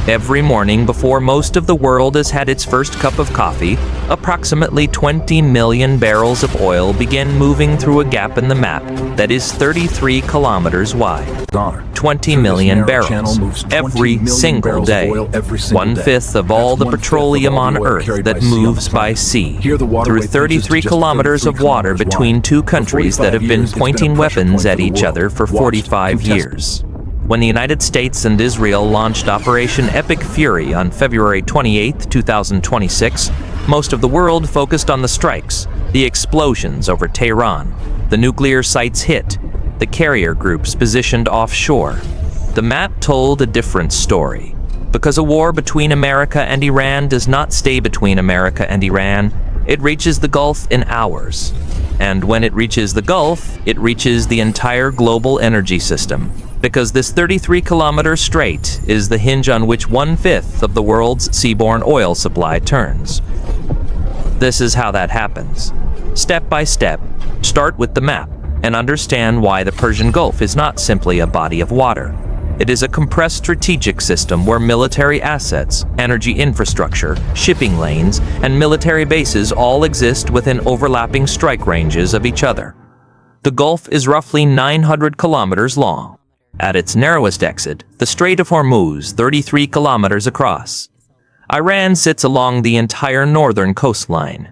Every morning before most of the world has had its first cup of coffee, approximately 20 million barrels of oil begin moving through a gap in the map that is 33 kilometers wide. 20 million barrels every single day. 1/5 of all the petroleum on Earth that moves by sea through 33 kilometers of water between two countries that have been pointing weapons at each other for 45 years. When the United States and Israel launched Operation Epic Fury on February 28, 2026, most of the world focused on the strikes, the explosions over Tehran, the nuclear sites hit, the carrier groups positioned offshore. The map told a different story, because a war between America and Iran does not stay between America and Iran. It reaches the Gulf in hours. And when it reaches the Gulf, it reaches the entire global energy system, because this 33-kilometer strait is the hinge on which 1/5 of the world's seaborne oil supply turns. This is how that happens. Step by step, start with the map and understand why the Persian Gulf is not simply a body of water. It is a compressed strategic system where military assets, energy infrastructure, shipping lanes, and military bases all exist within overlapping strike ranges of each other. The Gulf is roughly 900 kilometers long. At its narrowest exit, the Strait of Hormuz, 33 kilometers across. Iran sits along the entire northern coastline.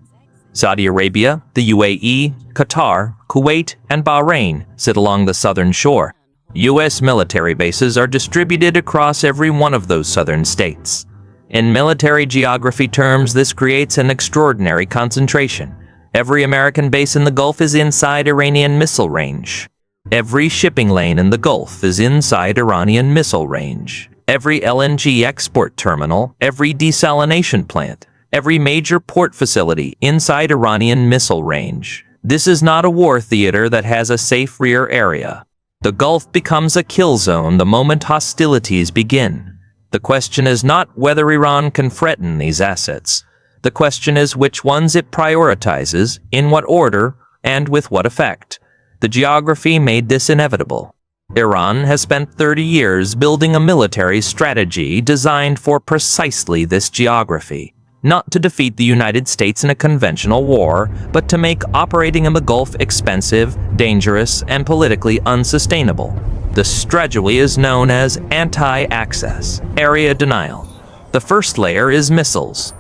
Saudi Arabia, the UAE, Qatar, Kuwait, and Bahrain sit along the southern shore. U.S. military bases are distributed across every one of those southern states. In military geography terms, this creates an extraordinary concentration. Every American base in the Gulf is inside Iranian missile range. Every shipping lane in the Gulf is inside Iranian missile range. Every LNG export terminal, every desalination plant, every major port facility inside Iranian missile range. This is not a war theater that has a safe rear area. The Gulf becomes a kill zone the moment hostilities begin. The question is not whether Iran can threaten these assets. The question is which ones it prioritizes, in what order, and with what effect. The geography made this inevitable. Iran has spent 30 years building a military strategy designed for precisely this geography. Not to defeat the United States in a conventional war, but to make operating in the Gulf expensive, dangerous, and politically unsustainable. The strategy is known as anti-access, area denial. The first layer is missiles.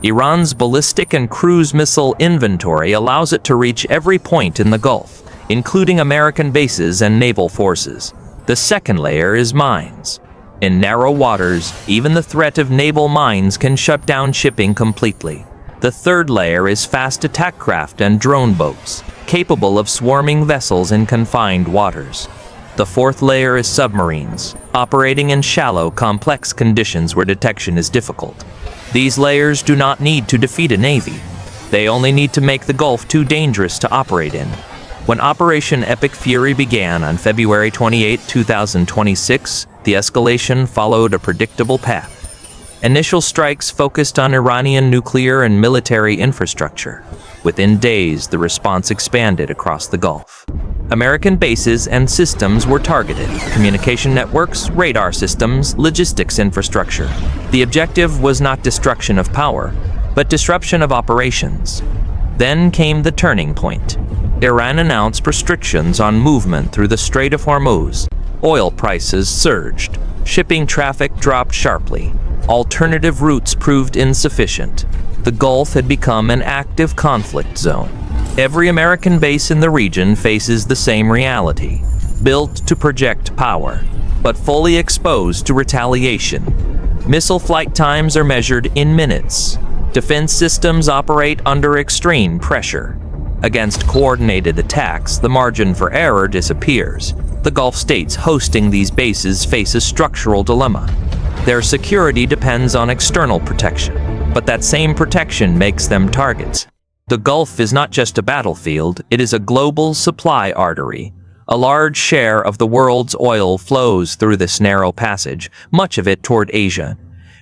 Iran's ballistic and cruise missile inventory allows it to reach every point in the Gulf, including American bases and naval forces. The second layer is mines. In narrow waters, even the threat of naval mines can shut down shipping completely. The third layer is fast attack craft and drone boats, capable of swarming vessels in confined waters. The fourth layer is submarines, operating in shallow, complex conditions where detection is difficult. These layers do not need to defeat a navy. They only need to make the Gulf too dangerous to operate in. When Operation Epic Fury began on February 28, 2026, the escalation followed a predictable path. Initial strikes focused on Iranian nuclear and military infrastructure. Within days, the response expanded across the Gulf. American bases and systems were targeted: communication networks, radar systems, logistics infrastructure. The objective was not destruction of power, but disruption of operations. Then came the turning point. Iran announced restrictions on movement through the Strait of Hormuz. Oil prices surged. Shipping traffic dropped sharply. Alternative routes proved insufficient. The Gulf had become an active conflict zone. Every American base in the region faces the same reality, built to project power, but fully exposed to retaliation. Missile flight times are measured in minutes. Defense systems operate under extreme pressure. Against coordinated attacks, the margin for error disappears. The Gulf states hosting these bases face a structural dilemma. Their security depends on external protection, but that same protection makes them targets. The Gulf is not just a battlefield, it is a global supply artery. A large share of the world's oil flows through this narrow passage, much of it toward Asia.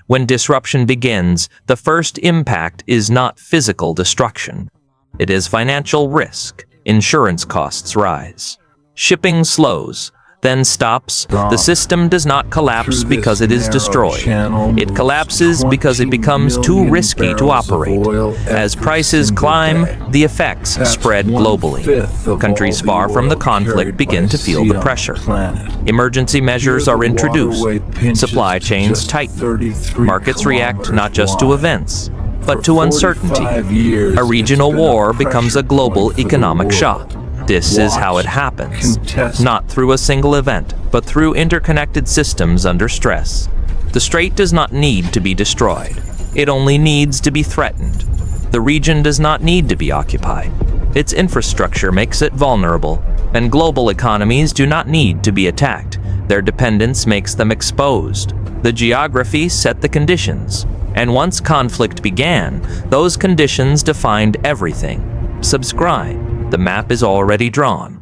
When disruption begins, the first impact is not physical destruction. It is financial risk. Insurance costs rise. Shipping slows. then stops, the system does not collapse because it is destroyed. It collapses because it becomes too risky to operate. As prices climb, the effects spread globally. Countries far from the conflict begin to feel the pressure. Emergency measures are introduced. Supply chains tighten. Markets react not just to events, but to uncertainty. A regional war becomes a global economic shock. This is how it happens, not through a single event, but through interconnected systems under stress. The strait does not need to be destroyed. It only needs to be threatened. The region does not need to be occupied. Its infrastructure makes it vulnerable, and global economies do not need to be attacked. Their dependence makes them exposed. The geography set the conditions, and once conflict began, those conditions defined everything. Subscribe. The map is already drawn.